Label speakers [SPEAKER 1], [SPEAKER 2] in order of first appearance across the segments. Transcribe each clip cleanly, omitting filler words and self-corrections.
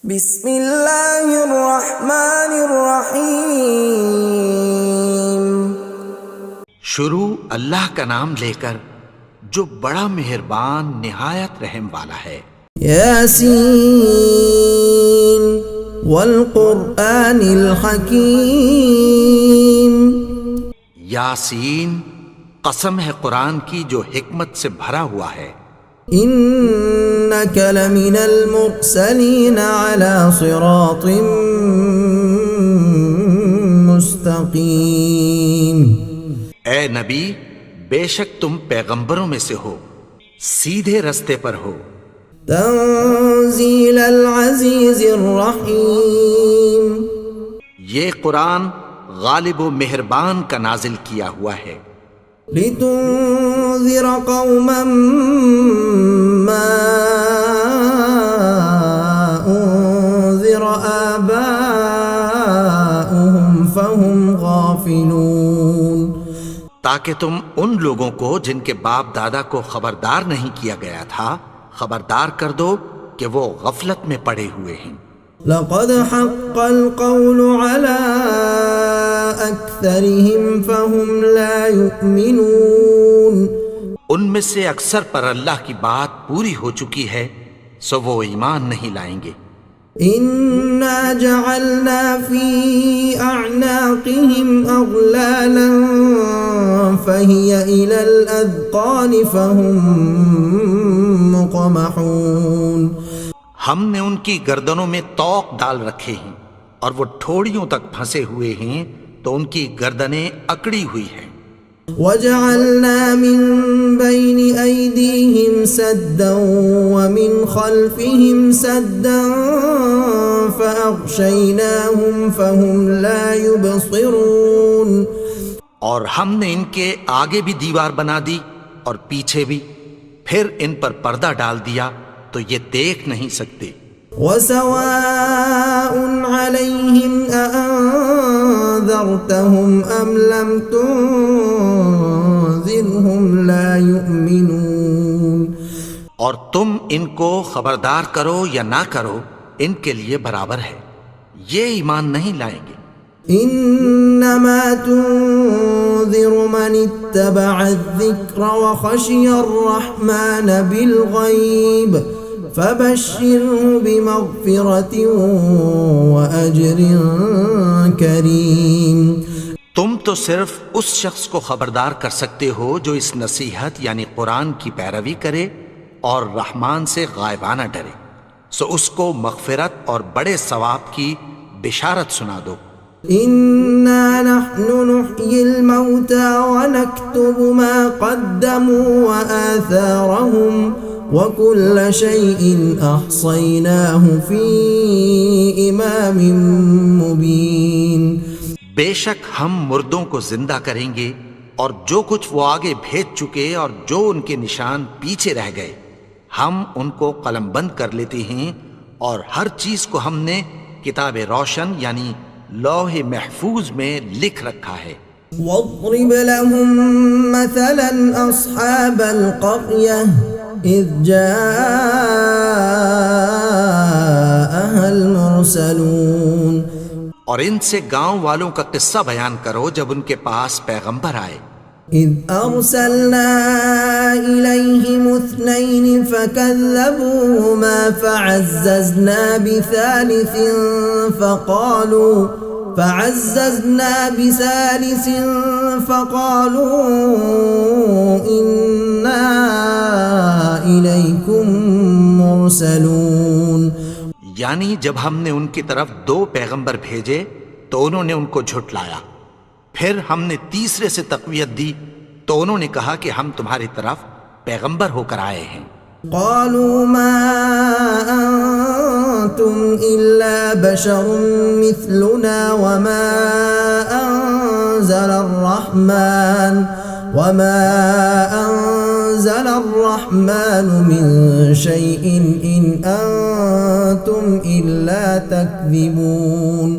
[SPEAKER 1] بسم اللہ الرحمن الرحیم۔
[SPEAKER 2] شروع اللہ کا نام لے کر جو بڑا مہربان نہایت رحم والا ہے۔
[SPEAKER 1] یاسین والقرآن الحکیم۔
[SPEAKER 2] یاسین، قسم ہے قرآن کی جو حکمت سے بھرا ہوا ہے۔
[SPEAKER 1] انک لمن المرسلین علی صراط مستقیم۔
[SPEAKER 2] اے نبی، بے شک تم پیغمبروں میں سے ہو، سیدھے رستے پر ہو۔
[SPEAKER 1] تنزیل العزیز الرحیم۔
[SPEAKER 2] یہ قرآن غالب و مہربان کا نازل کیا ہوا ہے۔
[SPEAKER 1] لتنذر قوما ما انذر آباؤهم فهم غافلون۔
[SPEAKER 2] تاکہ تم ان لوگوں کو جن کے باپ دادا کو خبردار نہیں کیا گیا تھا خبردار کر دو کہ وہ غفلت میں پڑے ہوئے ہیں۔
[SPEAKER 1] لقد حق القول على اکثرهم فهم لا يؤمنون۔
[SPEAKER 2] ان میں سے اکثر پر اللہ کی بات پوری ہو چکی ہے سو وہ ایمان نہیں لائیں گے۔
[SPEAKER 1] انا جعلنا في اعناقهم اغلالا فهي الى الاذقان فهم مقمحون۔
[SPEAKER 2] ہم نے ان کی گردنوں میں طوق ڈال رکھے ہیں اور وہ ٹھوڑیوں تک پھنسے ہوئے ہیں تو ان کی گردنیں اکڑی ہوئی ہیں۔
[SPEAKER 1] وجعلنا من بين أيديهم سدا ومن خلفهم سدا فأغشيناهم فهم لا يبصرون۔
[SPEAKER 2] اور ہم نے ان کے آگے بھی دیوار بنا دی اور پیچھے بھی، پھر ان پر پردہ ڈال دیا تو یہ دیکھ نہیں سکتے۔
[SPEAKER 1] وسواء عليهم أأنذرتهم أم لم تنذرهم لا يؤمنون۔
[SPEAKER 2] اور تم ان کو خبردار کرو یا نہ کرو ان کے لیے برابر ہے، یہ ایمان نہیں لائیں گے۔
[SPEAKER 1] انما تنذر من اتبع الذکر وخشی الرحمن بالغیب فبشره بمغفرة وأجر کریم۔
[SPEAKER 2] تم تو صرف اس شخص کو خبردار کر سکتے ہو جو اس نصیحت یعنی قرآن کی پیروی کرے اور رحمان سے غائبانہ ڈرے، سو اس کو مغفرت اور بڑے ثواب کی بشارت سنا دو۔
[SPEAKER 1] انا نحن نحيي الموتى ونكتب ما قدموا وآثارهم وكل شيء احصيناه في امام مبين۔
[SPEAKER 2] بے شک ہم مردوں کو زندہ کریں گے اور جو کچھ وہ آگے بھیج چکے اور جو ان کے نشان پیچھے رہ گئے ہم ان کو قلم بند کر لیتے ہیں، اور ہر چیز کو ہم نے کتاب روشن یعنی لوح محفوظ میں لکھ رکھا ہے۔
[SPEAKER 1] واضرب لهم مثلا اصحاب القرية اذ جاءها المرسلون۔
[SPEAKER 2] اور ان سے گاؤں والوں کا قصہ بیان کرو جب ان کے پاس پیغمبر آئے۔
[SPEAKER 1] اذ ارسلنا الیہم اثنین فکذبوہما فعززنا بثالث فقالوا انا الیکم مرسلون۔
[SPEAKER 2] یعنی جب ہم نے ان کی طرف 2 پیغمبر بھیجے تو انہوں نے ان کو جھٹلایا، پھر ہم نے تیسرے سے تقویت دی تو انہوں نے کہا کہ ہم تمہاری طرف پیغمبر ہو کر آئے ہیں۔
[SPEAKER 1] قالوا ما انتم الا بشر مثلنا وما انزل الرحمن من شيء ان انتم الا تكذبون۔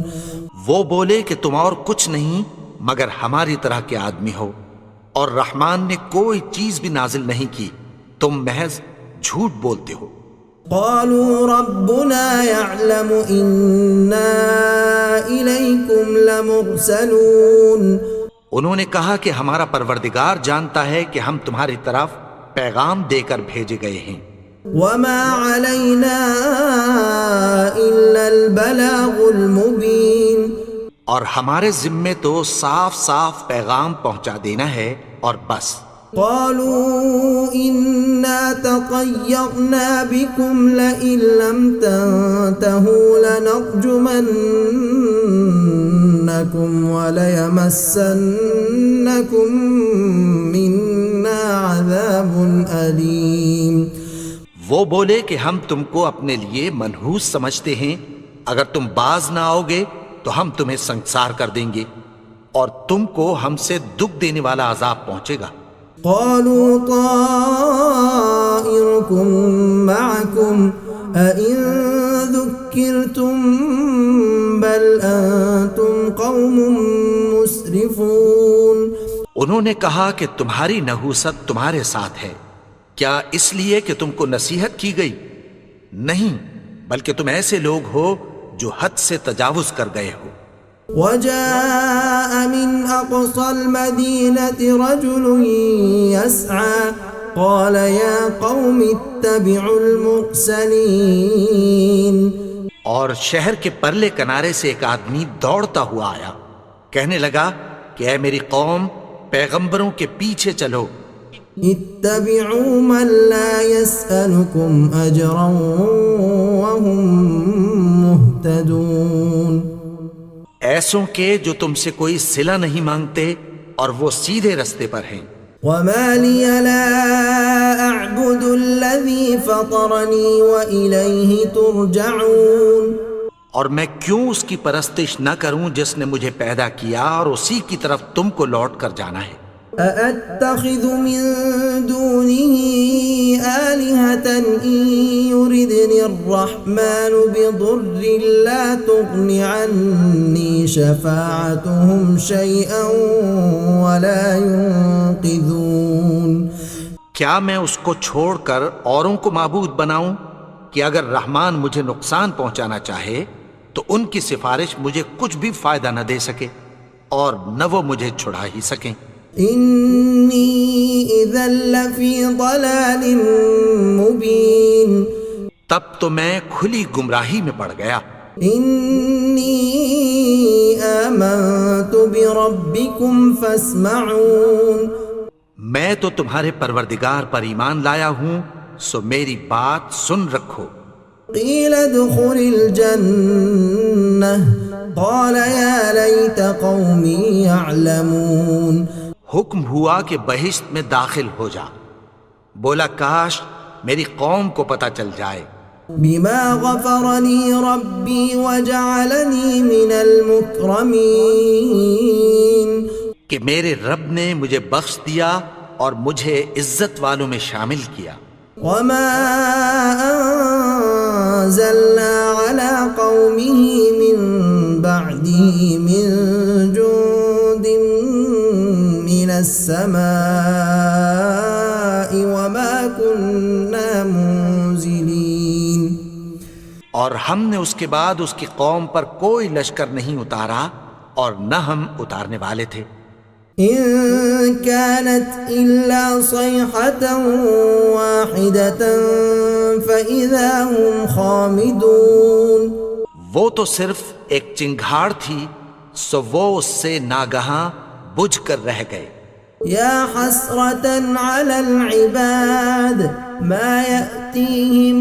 [SPEAKER 2] وہ بولے کہ تم اور کچھ نہیں مگر ہماری طرح کے آدمی ہو، اور رحمان نے کوئی چیز بھی نازل نہیں کی، تم محض جھوٹ بولتے ہو۔
[SPEAKER 1] قالوا ربنا يعلم إنا إليكم لمرسلون.
[SPEAKER 2] انہوں نے کہا کہ ہمارا پروردگار جانتا ہے کہ ہم تمہاری طرف پیغام دے کر بھیجے گئے ہیں.
[SPEAKER 1] وما علينا إلا البلاغ المبين.
[SPEAKER 2] اور ہمارے ذمے تو صاف صاف پیغام پہنچا دینا ہے اور بس.
[SPEAKER 1] قالوا إنا تطيرنا بكم لئن لم تنتهوا لنرجمنكم وليمسنكم منا عذاب أليم.
[SPEAKER 2] وہ بولے کہ ہم تم کو اپنے لیے منحوس سمجھتے ہیں، اگر تم باز نہ آؤ گے تو ہم تمہیں سنگسار کر دیں گے اور تم کو ہم سے دکھ دینے والا عذاب پہنچے گا.
[SPEAKER 1] قالوا طائركم معكم أئن ذكرتم بل أنتم قوم مسرفون.
[SPEAKER 2] انہوں نے کہا کہ تمہاری نحوست تمہارے ساتھ ہے، کیا اس لیے کہ تم کو نصیحت کی گئی؟ نہیں، بلکہ تم ایسے لوگ ہو جو حد سے تجاوز کر گئے ہو.
[SPEAKER 1] وجاء من أقصى المدينة رجل يسعى قال يا قوم اتبعوا المرسلين.
[SPEAKER 2] اور شہر کے پرلے کنارے سے ایک آدمی دوڑتا ہوا آیا، کہنے لگا کہ اے میری قوم، پیغمبروں کے پیچھے چلو.
[SPEAKER 1] اتبعوا من لا يسألكم أجرا وهم مهتدون.
[SPEAKER 2] ایسوں کے جو تم سے کوئی صلہ نہیں مانگتے اور وہ سیدھے رستے پر ہیں.
[SPEAKER 1] وما لي لا أعبد الذي فطرني وإليه ترجعون.
[SPEAKER 2] اور میں کیوں اس کی پرستش نہ کروں جس نے مجھے پیدا کیا اور اسی کی طرف تم کو لوٹ کر جانا ہے.
[SPEAKER 1] أأتخذ من دونه آلهة إن يردني الرحمن بضر لا تغن عني شفاعتهم شيئا ولا ينقذون.
[SPEAKER 2] کیا میں اس کو چھوڑ کر اوروں کو معبود بناؤں کہ اگر رحمان مجھے نقصان پہنچانا چاہے تو ان کی سفارش مجھے کچھ بھی فائدہ نہ دے سکے اور نہ وہ مجھے چھڑا ہی سکیں.
[SPEAKER 1] انی اذا لفی ضلال مبین.
[SPEAKER 2] تب تو میں کھلی گمراہی میں پڑ گیا.
[SPEAKER 1] انی آمنت بربکم فاسمعون.
[SPEAKER 2] میں تو تمہارے پروردگار پر ایمان لایا ہوں، سو میری بات سن رکھو.
[SPEAKER 1] قیل ادخل الجنہ قال یا لیت قومی یعلمون.
[SPEAKER 2] حکم ہوا کہ بہشت میں داخل ہو جا. بولا کاش میری قوم کو پتہ چل جائے.
[SPEAKER 1] بما غفرنی ربی وجعلنی من المکرمین.
[SPEAKER 2] کہ میرے رب نے مجھے بخش دیا اور مجھے عزت والوں میں شامل کیا.
[SPEAKER 1] وما انزلنا على قومه من بعده من جند من السماء وما كنا منزلين.
[SPEAKER 2] اور ہم نے اس کے بعد اس کی قوم پر کوئی لشکر نہیں اتارا اور نہ ہم اتارنے والے تھے.
[SPEAKER 1] إن كانت إلا صيحة واحدة فإذا هم خامدون.
[SPEAKER 2] وہ تو صرف ایک چنگھاڑ تھی، سو وہ اس سے ناگہاں بجھ کر رہ گئے.
[SPEAKER 1] يا حسرة على العباد ما يأتيهم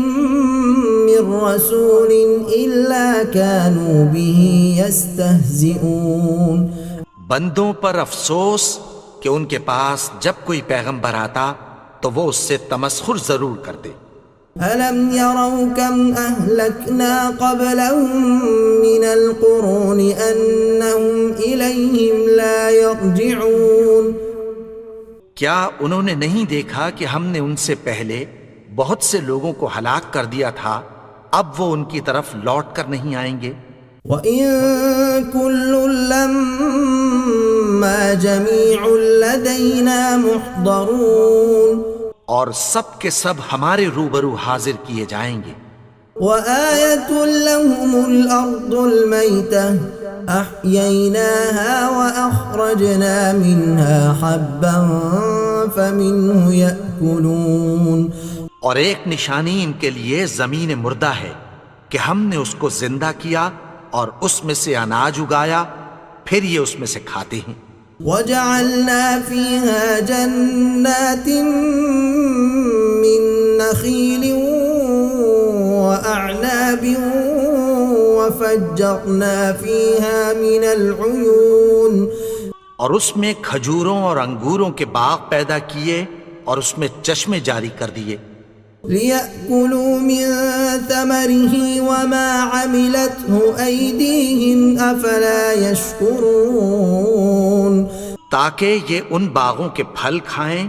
[SPEAKER 1] من رسول إلا كانوا به يستهزئون.
[SPEAKER 2] بندوں پر افسوس کہ ان کے پاس جب کوئی پیغمبر آتا تو وہ اس سے تمسخر ضرور کرتے.
[SPEAKER 1] أَلَمْ يَرَوْا كَمْ أَهْلَكْنَا قَبْلَهُمْ مِنَ الْقُرُونِ أَنَّهُمْ إِلَيْهِمْ لَا يَرْجِعُونَ.
[SPEAKER 2] کیا انہوں نے نہیں دیکھا کہ ہم نے ان سے پہلے بہت سے لوگوں کو ہلاک کر دیا تھا، اب وہ ان کی طرف لوٹ کر نہیں آئیں گے.
[SPEAKER 1] وَإِن كُلٌّ لَّمَّا جَمِيعٌ لَّدَيْنَا مُحْضَرُونَ.
[SPEAKER 2] اور سب کے سب ہمارے روبرو حاضر کیے جائیں گے۔
[SPEAKER 1] وآية لهم الأرض الميتة أحييناها وأخرجنا منها حبا فمنه يأكلون،
[SPEAKER 2] اور ایک نشانی ان کے لیے زمین مردہ ہے کہ ہم نے اس کو زندہ کیا اور اس میں سے اناج اگایا، پھر یہ اس میں سے کھاتے ہیں۔
[SPEAKER 1] وجعلنا فيها جنات من نخيل وأعناب وفجرنا فيها من العيون،
[SPEAKER 2] اور اس میں کھجوروں اور انگوروں کے باغ پیدا کیے اور اس میں چشمے جاری کر دیے،
[SPEAKER 1] ليأكلوا من ثمره وما عملته أيديهم أفلا يشكرون،
[SPEAKER 2] تاکہ یہ ان باغوں کے پھل کھائیں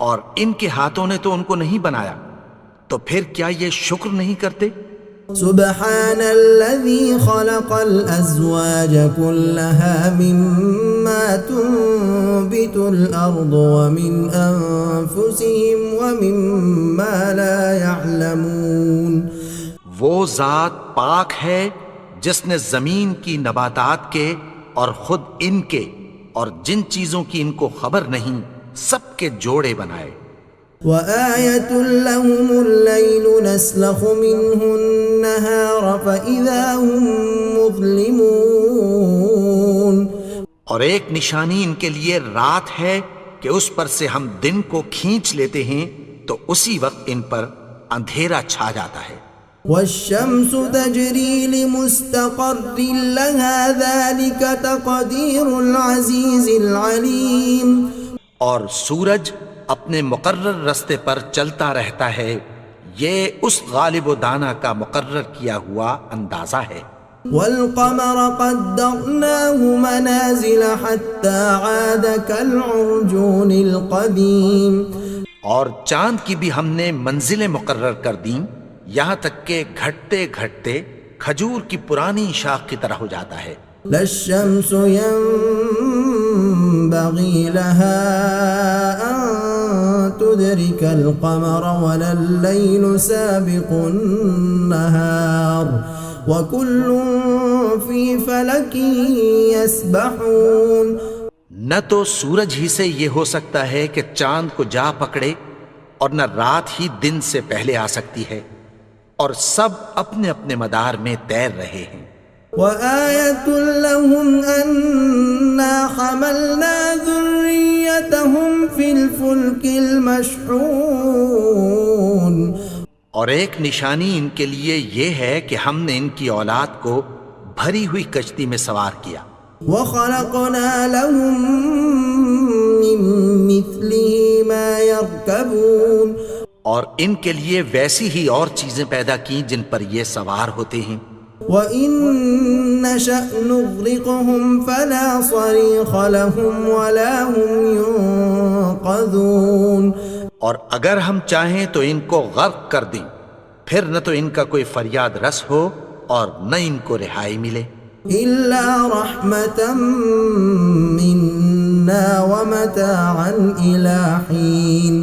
[SPEAKER 2] اور ان کے ہاتھوں نے تو ان کو نہیں بنایا، تو پھر کیا یہ شکر نہیں کرتے؟
[SPEAKER 1] سبحان الذي خلق الأزواج كلها مما تنبت الأرض ومن أنفسهم ومما لا يعلمون،
[SPEAKER 2] وہ ذات پاک ہے جس نے زمین کی نباتات کے اور خود ان کے اور جن چیزوں کی ان کو خبر نہیں سب کے جوڑے بنائے۔
[SPEAKER 1] وآية لهم الليل نسلخ منه النهار فإذا هم مظلمون،
[SPEAKER 2] اور ایک نشانی ان کے لیے رات ہے کہ اس پر سے ہم دن کو کھینچ لیتے ہیں تو اسی وقت ان پر اندھیرا چھا جاتا ہے۔
[SPEAKER 1] والشمس تجري لمستقر لها ذلك تقدير العزيز العليم،
[SPEAKER 2] اور سورج اپنے مقرر رستے پر چلتا رہتا ہے، یہ اس غالب و دانا کا مقرر کیا ہوا اندازہ ہے۔
[SPEAKER 1] والقمر قدرناه منازل حتى عاد كالعرجون القديم،
[SPEAKER 2] اور چاند کی بھی ہم نے منزلیں مقرر کر دیں یہاں تک کہ گھٹتے گھٹتے کھجور کی پرانی شاخ کی طرح ہو جاتا ہے۔
[SPEAKER 1] لا الشمس ينبغي لها أن تدرك القمر ولا الليل سابق النهار وكل في فلك يسبحون،
[SPEAKER 2] نہ تو سورج ہی سے یہ ہو سکتا ہے کہ چاند کو جا پکڑے اور نہ رات ہی دن سے پہلے آ سکتی ہے، اور سب اپنے اپنے مدار میں تیر رہے ہیں۔
[SPEAKER 1] وآية لهم أنا حملنا ذريتهم في الفلك المشحون،
[SPEAKER 2] اور ایک نشانی ان کے لیے یہ ہے کہ ہم نے ان کی اولاد کو بھری ہوئی کشتی میں سوار کیا،
[SPEAKER 1] وخلقنا لهم من مثله ما يركبون،
[SPEAKER 2] اور ان کے لیے ویسی ہی اور چیزیں پیدا کی جن پر یہ سوار ہوتے ہیں۔
[SPEAKER 1] وَإِن نَّشَأْ نُغْرِقْهُمْ فَلَا صَرِيخَ لَهُمْ وَلَا هُمْ يُنقَذُونَ،
[SPEAKER 2] اور اگر ہم چاہیں تو ان کو غرق کر دیں، پھر نہ تو ان کا کوئی فریاد رس ہو اور نہ ان کو رہائی ملے۔
[SPEAKER 1] إِلَّا رَحْمَةً مِّنَّا وَمَتَاعًا إِلَىٰ حِينٍ،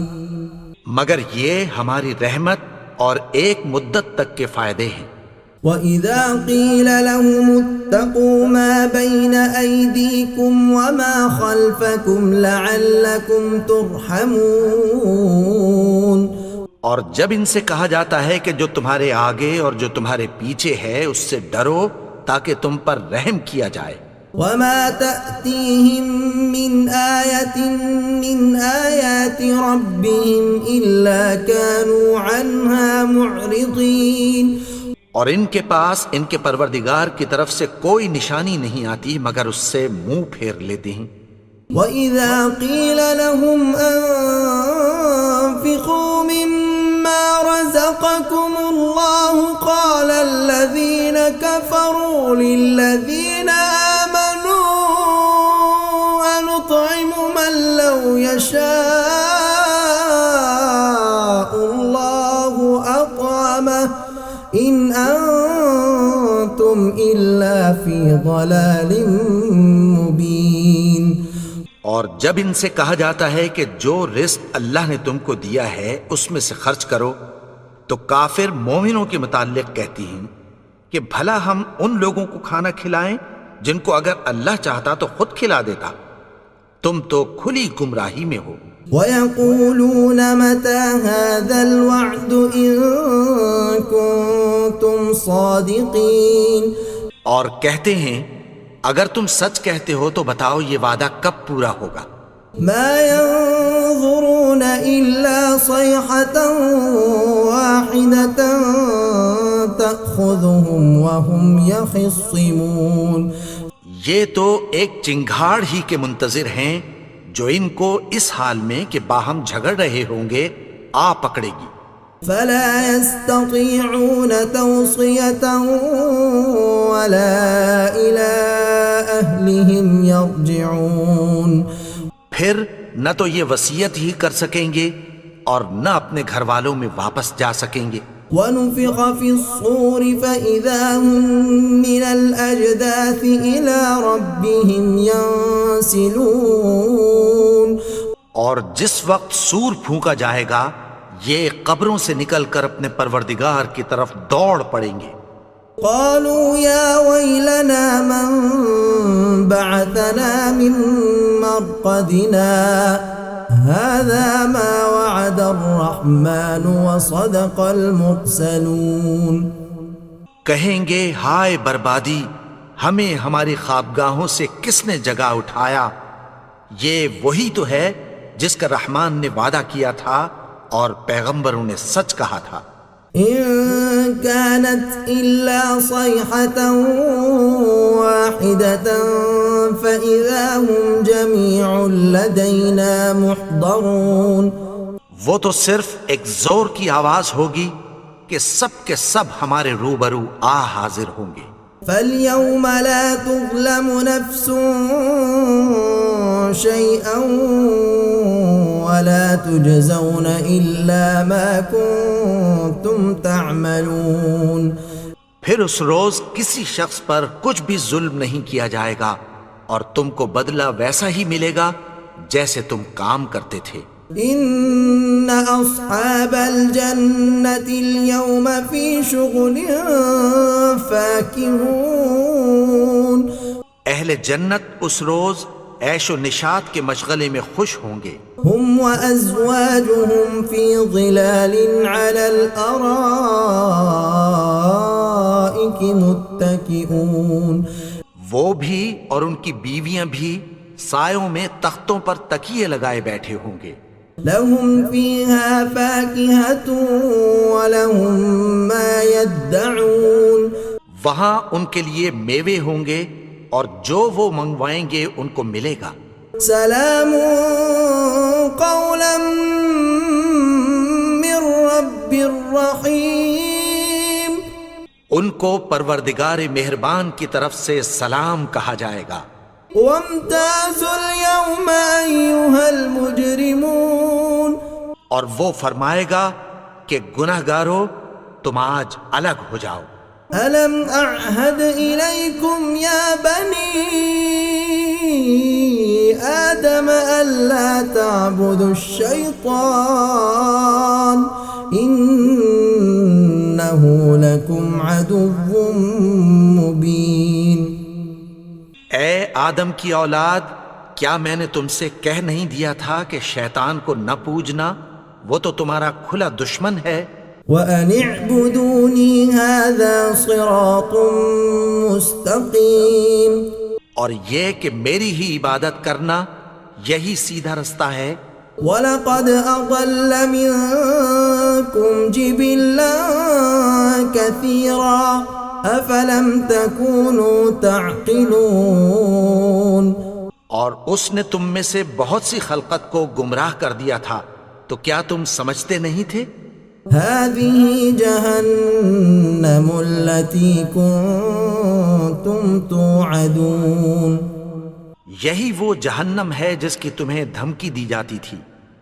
[SPEAKER 2] مگر یہ ہماری رحمت اور ایک مدت تک کے فائدے ہیں۔
[SPEAKER 1] وَإِذَا قِيلَ لَهُمُ اتَّقُوا مَا بَيْنَ أَيْدِيكُمْ وَمَا خَلْفَكُمْ لَعَلَّكُمْ تُرْحَمُونَ،
[SPEAKER 2] اور جب ان سے کہا جاتا ہے کہ جو تمہارے آگے اور جو تمہارے پیچھے ہے اس سے ڈرو تاکہ تم پر رحم کیا جائے۔
[SPEAKER 1] وَمَا تَأْتِيهِم مِّنْ آيَةٍ مِّنْ آيَاتِ رَبِّهِمْ إِلَّا كَانُوا عَنْهَا مُعْرِضِينَ،
[SPEAKER 2] اور ان کے پاس ان کے پروردگار کی طرف سے کوئی نشانی نہیں آتی مگر اس سے منہ پھیر لیتے ہیں۔
[SPEAKER 1] وَإِذَا قِيلَ لَهُمْ أَنفِقُوا مِمَّا رَزَقَكُمُ اللَّهُ قَالَ الَّذِينَ كَفَرُوا لِلَّذِينَ آمَنُوا أَنُطْعِمُ مَن لَّوْ يَشَاءُ اللَّهُ أَطْعَمَهُ إِنْ أَنْتُمْ إِلَّا فِي ضَلَالٍ مُبِينٍ،
[SPEAKER 2] اور اور جب ان سے کہا جاتا ہے کہ جو رزق اللہ نے تم کو دیا ہے اس میں سے خرچ کرو، تو کافر مومنوں کے متعلق کہتی ہیں کہ بھلا ہم ان لوگوں کو کھانا کھلائیں جن کو اگر اللہ چاہتا تو خود کھلا دیتا، تم تو کھلی گمراہی میں ہو۔
[SPEAKER 1] وَيَقُولُونَ مَتَى هَذَا الْوَعْدُ إِن كُنتُمْ صَادِقِينَ،
[SPEAKER 2] اور کہتے ہیں اگر تم سچ کہتے ہو تو بتاؤ یہ وعدہ کب پورا ہوگا۔
[SPEAKER 1] مَا يَنظُرُونَ إِلَّا صَيْحَةً وَاحِدَةً تَأْخُذُهُمْ وَهُمْ يَخِصِّمُونَ،
[SPEAKER 2] یہ تو ایک چنگھاڑ ہی کے منتظر ہیں جو ان کو اس حال میں کہ باہم جھگڑ رہے ہوں گے آ پکڑے گی۔
[SPEAKER 1] فَلَا يَسْتَطِيعُونَ تَوْصِيَةً وَلَا إِلَىٰ أَهْلِهِمْ يَرْجِعُونَ،
[SPEAKER 2] پھر نہ تو یہ وصیت ہی کر سکیں گے اور نہ اپنے گھر والوں میں واپس جا سکیں گے۔
[SPEAKER 1] وَنُفِخَ فِي الصُّورِ فَإِذَا هُم مِّنَ الْأَجْدَاثِ إِلَىٰ رَبِّهِمْ يَنسِلُونَ،
[SPEAKER 2] اور جس وقت سور پھونکا جائے گا یہ قبروں سے نکل کر اپنے پروردگار کی طرف دوڑ پڑیں گے۔
[SPEAKER 1] قالوا يا ويلنا من بعثنا من مرقدنا هذا ما وعد الرحمن وصدق المرسلون،
[SPEAKER 2] کہیں گے ہائے بربادی، ہمیں ہماری خوابگاہوں سے کس نے جگا اٹھایا، یہ وہی تو ہے جس کا رحمان نے وعدہ کیا تھا اور پیغمبروں نے سچ کہا تھا۔
[SPEAKER 1] إن كانت إلا صيحة واحدة فإذا هم جميع لدينا محضرون،
[SPEAKER 2] وہ تو صرف ایک زور کی آواز ہوگی کہ سب کے سب ہمارے روبرو آ حاضر ہوں گے۔
[SPEAKER 1] فَالْيَوْمَ لَا تُظْلَمُ نَفْسٌ شَيْئًا وَلَا تُجْزَوْنَ إِلَّا مَا كُنتُمْ تَعْمَلُونَ،
[SPEAKER 2] پھر اس روز کسی شخص پر کچھ بھی ظلم نہیں کیا جائے گا اور تم کو بدلہ ویسا ہی ملے گا جیسے تم کام کرتے تھے۔
[SPEAKER 1] إِنَّ أَصْحَابَ الْجَنَّةِ الْيَوْمَ فِي شُغُلٍ فَاكِهُونَ،
[SPEAKER 2] اہل جنت اس روز عیش و نشاط کے مشغلے میں خوش ہوں گے۔
[SPEAKER 1] هُمْ وَأَزْوَاجُهُمْ فِي ظِلَالٍ عَلَى الْأَرَائِكِ مُتَّكِئُونَ،
[SPEAKER 2] وہ بھی اور ان کی بیویاں بھی سایوں میں تختوں پر تکیے لگائے بیٹھے ہوں گے۔
[SPEAKER 1] لَهُمْ فِيهَا فَاكِهَةٌ وَلَهُمْ مَا يَدَّعُونَ،
[SPEAKER 2] وہاں ان کے لیے میوے ہوں گے اور جو وہ منگوائیں گے ان کو ملے گا۔
[SPEAKER 1] سلام قولا من رب الرحیم،
[SPEAKER 2] ان کو پروردگار مہربان کی طرف سے سلام کہا جائے گا۔
[SPEAKER 1] وامتازوا اليوم أيها المجرمون،
[SPEAKER 2] اور وہ فرمائے گا کہ گناہگارو تم آج الگ ہو جاؤ۔
[SPEAKER 1] ألم أعهد إليكم يا بني آدم ألا تعبدوا الشيطان إنه لكم عدو مبين۔
[SPEAKER 2] اے آدم کی اولاد، کیا میں نے تم سے کہہ نہیں دیا تھا کہ شیطان کو نہ پوجنا، وہ تو تمہارا کھلا دشمن ہے۔
[SPEAKER 1] وَأَنِ اعْبُدُونِي هَذَا صِرَاطٌ مُسْتَقِيمٌ،
[SPEAKER 2] اور یہ کہ میری ہی عبادت کرنا یہی سیدھا رستہ ہے۔
[SPEAKER 1] وَلَقَدْ أَضَلَّ مِنكُمْ جِبِلًّا كَثِيرًا أَفَلَمْ تَكُونُوا تَعْقِلُونَ،
[SPEAKER 2] اور اس نے تم میں سے بہت سی خلقت کو گمراہ کر دیا تھا، تو کیا تم سمجھتے نہیں تھے؟
[SPEAKER 1] هَذِهِ جَهَنَّمُ الَّتِي كُنتُمْ تُوعَدُونَ،
[SPEAKER 2] یہی وہ جہنم ہے جس کی تمہیں دھمکی دی جاتی تھی۔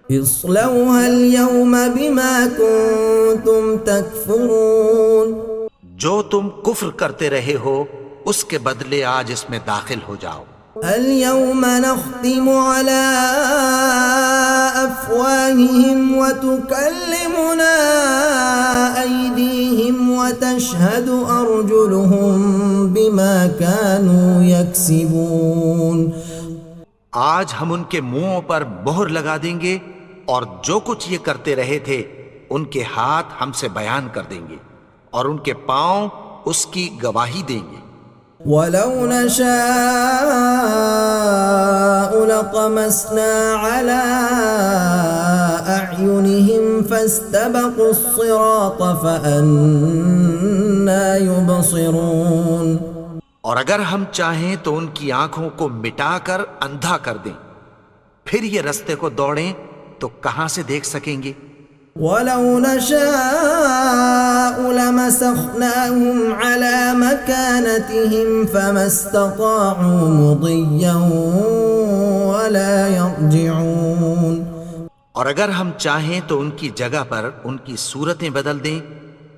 [SPEAKER 1] اصْلَوْهَا الْيَوْمَ بِمَا كُنتُمْ تَكْفُرُونَ،
[SPEAKER 2] جو تم کفر کرتے رہے ہو اس کے بدلے آج اس میں داخل ہو جاؤ۔
[SPEAKER 1] اليوم نختم على أفواههم وتكلمنا أيديهم وتشهد أرجلهم بما كانوا يكسبون.
[SPEAKER 2] آج ہم ان کے منہوں پر مہر لگا دیں گے اور جو کچھ یہ کرتے رہے تھے ان کے ہاتھ ہم سے بیان کر دیں گے اور ان کے پاؤں اس کی گواہی دیں گے.
[SPEAKER 1] وَلَوْ نَشَاءُ لَطَمَسْنَا عَلَىٰ أَعْيُنِهِمْ فَاسْتَبَقُوا الصِّرَاطَ فَأَنَّىٰ يُبْصِرُونَ.
[SPEAKER 2] اور اگر ہم چاہیں تو ان کی آنکھوں کو مٹا کر اندھا کر دیں، پھر یہ رستے کو دوڑیں تو کہاں سے دیکھ سکیں گے؟
[SPEAKER 1] وَلَوْ نَشَاءُ لَمَسَخْنَاهُمْ عَلَىٰ مَكَانَتِهِمْ فَمَا اسْتَطَاعُوا مُضِيًّا وَلَا يَرْجِعُونَ.
[SPEAKER 2] اور اگر ہم چاہیں تو ان کی جگہ پر ان کی صورتیں بدل دیں،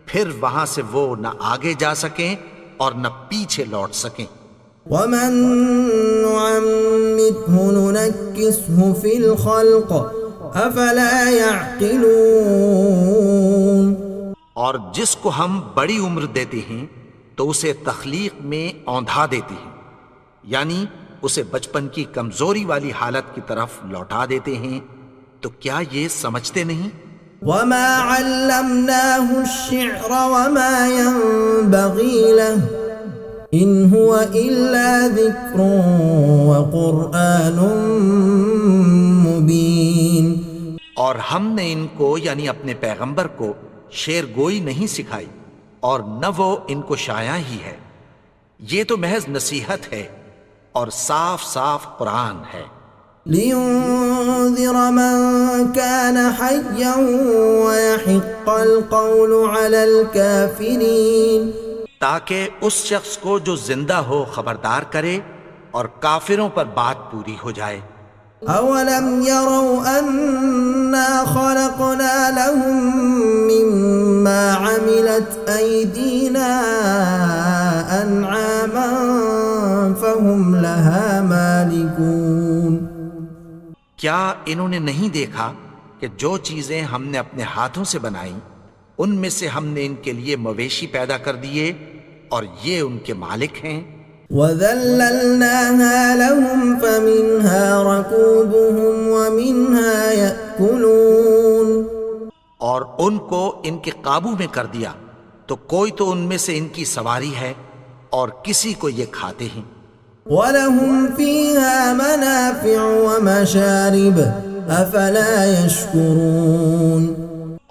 [SPEAKER 2] پھر وہاں سے وہ نہ آگے جا سکیں اور نہ پیچھے لوٹ سکیں.
[SPEAKER 1] وَمَن نُّعَمِّرْهُ نُنَكِّسْهُ فِي الْخَلْقِ أَفَلَا يَعْقِلُونَ.
[SPEAKER 2] اور جس کو ہم بڑی عمر دیتے ہیں تو اسے تخلیق میں اوندھا دیتے ہیں، یعنی اسے بچپن کی کمزوری والی حالت کی طرف لوٹا دیتے ہیں، تو کیا یہ سمجھتے نہیں؟
[SPEAKER 1] وَمَا عَلَّمْنَاهُ الشِّعْرَ وَمَا يَنبَغِي لَهُ إِنْ هُوَ إِلَّا ذِكْرٌ وَقُرْآنٌ مُبِينٌ.
[SPEAKER 2] اور ہم نے ان کو یعنی اپنے پیغمبر کو شعر گوئی نہیں سکھائی اور نہ وہ ان کو شاعر ہی ہے، یہ تو محض نصیحت ہے اور صاف صاف قرآن ہے.
[SPEAKER 1] لِيُنذِرَ مَن كَانَ حَيًّا وَيَحِقَّ الْقَوْلُ عَلَى الْكَافِرِينَ.
[SPEAKER 2] تاکہ اس شخص کو جو زندہ ہو خبردار کرے اور کافروں پر بات پوری ہو جائے.
[SPEAKER 1] أَوَلَمْ يَرَوْا أَنَّا خَلَقْنَا لَهُم مِّمَّا عَمِلَتْ أَيْدِينَا أَنْعَامًا فَهُمْ لَهَا مَالِكُونَ.
[SPEAKER 2] کیا انہوں نے نہیں دیکھا کہ جو چیزیں ہم نے اپنے ہاتھوں سے بنائیں ان میں سے ہم نے ان کے لیے مویشی پیدا کر دیے اور یہ ان کے مالک ہیں.
[SPEAKER 1] وَذَلَّلْنَاهَا لَهُمْ فَمِنْهَا رَكُوبُهُمْ وَمِنْهَا يَأْكُلُونَ.
[SPEAKER 2] اور ان کو ان کے قابو میں کر دیا تو کوئی تو ان میں سے ان کی سواری ہے اور کسی کو یہ کھاتے ہیں.
[SPEAKER 1] وَلَهُمْ فِيهَا مَنَافِعُ وَمَشَارِبُ أَفَلَا يَشْكُرُونَ.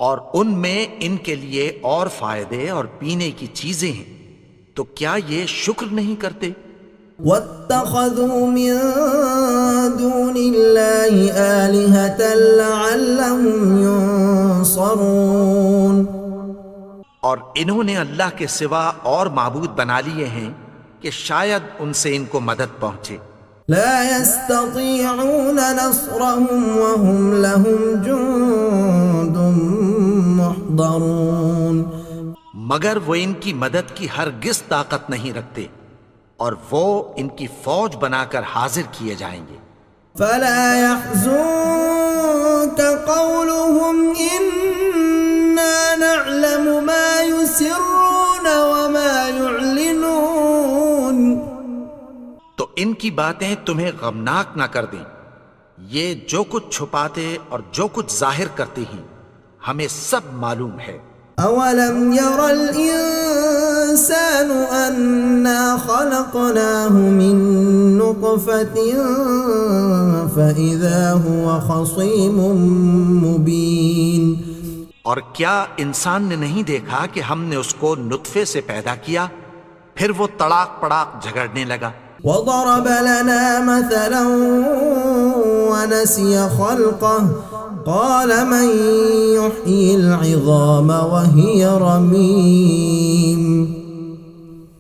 [SPEAKER 2] اور ان میں ان کے لیے اور فائدے اور پینے کی چیزیں ہیں، تو کیا یہ شکر نہیں کرتے؟
[SPEAKER 1] وَاتَّخَذُوا مِن دُونِ اللَّهِ آلِهَةً لَعَلَّهُمْ يُنصَرُونَ.
[SPEAKER 2] اور انہوں نے اللہ کے سوا اور معبود بنا لیے ہیں کہ شاید ان سے ان کو مدد پہنچے.
[SPEAKER 1] لا يستطيعون نصرهم وهم لهم جند محضرون.
[SPEAKER 2] مگر وہ ان کی مدد کی ہرگز طاقت نہیں رکھتے اور وہ ان کی فوج بنا کر حاضر کیے جائیں گے.
[SPEAKER 1] فلا يحزنك قولهم إنا نعلم ما يسرون وما يعلنون.
[SPEAKER 2] تو ان کی باتیں تمہیں غمناک نہ کر دیں، یہ جو کچھ چھپاتے اور جو کچھ ظاہر کرتے ہیں ہمیں سب معلوم ہے.
[SPEAKER 1] أولم ير الإنسان أنا خلقناه من نطفة فإذا هو خصيم مبين.
[SPEAKER 2] اور کیا انسان نے نہیں دیکھا کہ ہم نے اس کو نطفے سے پیدا کیا پھر وہ تڑاک پڑاک جھگڑنے لگا.
[SPEAKER 1] وضرب لنا مثلا ونسي خلقه قال من يحيي العظام وهي رميم.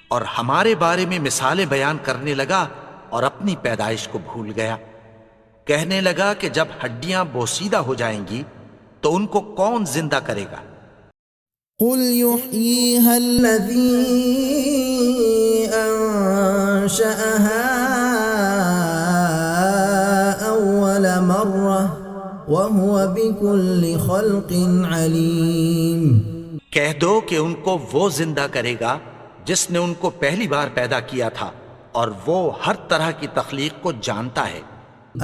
[SPEAKER 2] اور ہمارے بارے میں مثالیں بیان کرنے لگا اور اپنی پیدائش کو بھول گیا. کہنے لگا کہ جب ہڈیاں بوسیدہ ہو جائیں گی تو ان کو کون زندہ کرے گا؟
[SPEAKER 1] قل يحييها الذي أنشأها وهو بكل خلق عليم.
[SPEAKER 2] کہہ دو کہ ان کو وہ زندہ کرے گا جس نے ان کو پہلی بار پیدا کیا تھا، اور وہ ہر طرح کی تخلیق کو جانتا ہے.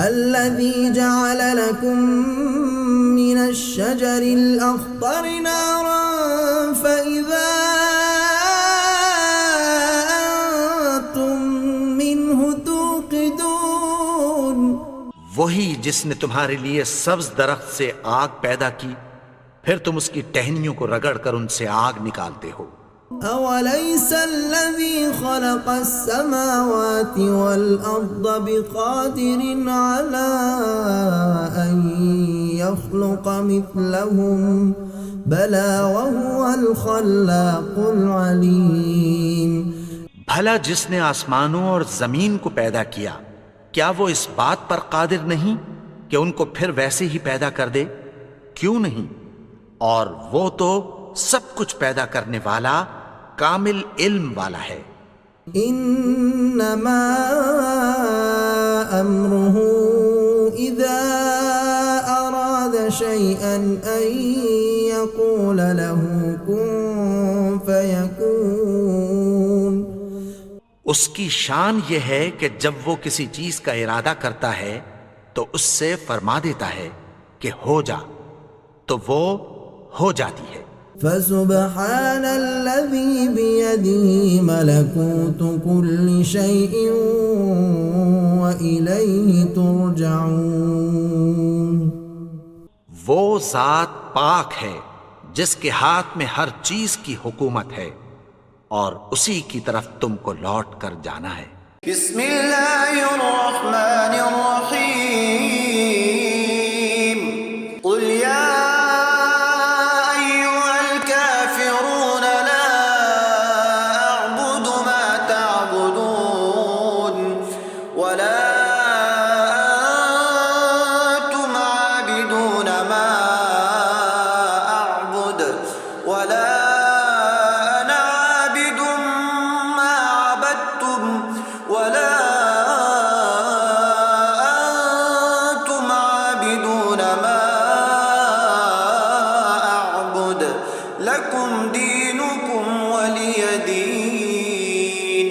[SPEAKER 1] الذي جعل لكم من الشجر الأخضر نارا فإذا أنتم منه توقدون.
[SPEAKER 2] وہی جس نے تمہارے لیے سبز درخت سے آگ پیدا کی، پھر تم اس کی ٹہنیوں کو رگڑ کر ان سے آگ نکالتے ہو.
[SPEAKER 1] أوليس الذي خلق السماوات والأرض بقادر على أن يخلق مثلهم بلى وهو الخلاق العليم.
[SPEAKER 2] بھلا جس نے آسمانوں اور زمین کو پیدا کیا، کیا وہ اس بات پر قادر نہیں کہ ان کو پھر ویسے ہی پیدا کر دے؟ کیوں نہیں؟ اور وہ تو سب کچھ پیدا کرنے والا، کامل علم والا ہے.
[SPEAKER 1] انما امره اذا اراد شيئا ان يقول له كن فيكون.
[SPEAKER 2] اس کی شان یہ ہے کہ جب وہ کسی چیز کا ارادہ کرتا ہے تو اس سے فرما دیتا ہے کہ ہو جا، تو وہ ہو جاتی ہے.
[SPEAKER 1] فسبحان الذي بيده ملكوت كل شيء وإليه ترجعون.
[SPEAKER 2] وہ ذات پاک ہے جس کے ہاتھ میں ہر چیز کی حکومت ہے، اور اسی کی طرف تم کو لوٹ کر جانا ہے.
[SPEAKER 3] بسم اللہ الرحمن الرحیم. قل یا لکم دینکم ولی دین.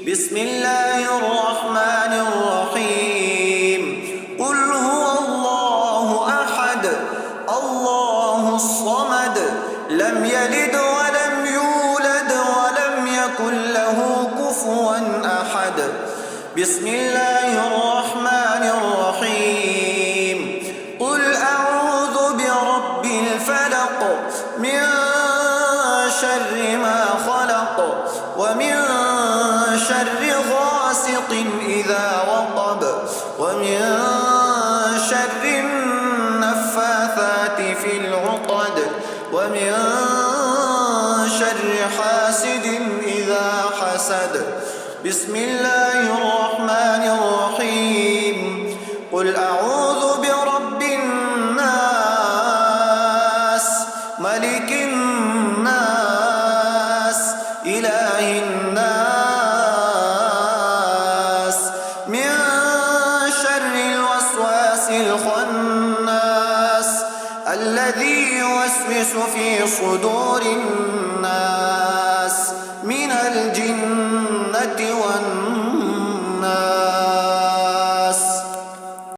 [SPEAKER 3] بسم اللہ الرحمن الرحیم. قل هو اللہ احد اللہ الصمد لم یلد ولم یولد ولم یکن له کفوا احد. بسم اللہ الرحمن الرحیم. قل اعوذ برب الفلق من شر ما خلق ومن شر غاسق إذا وقب ومن شر النفاثات في العقد ومن شر حاسد إذا حسد. بسم الله الرحمن الرحيم. قل أعوذ برب الناس ملك الناس إله الناس من شر الوسواس الخناس الذي يوسوس في صدور الناس من الجنة والناس.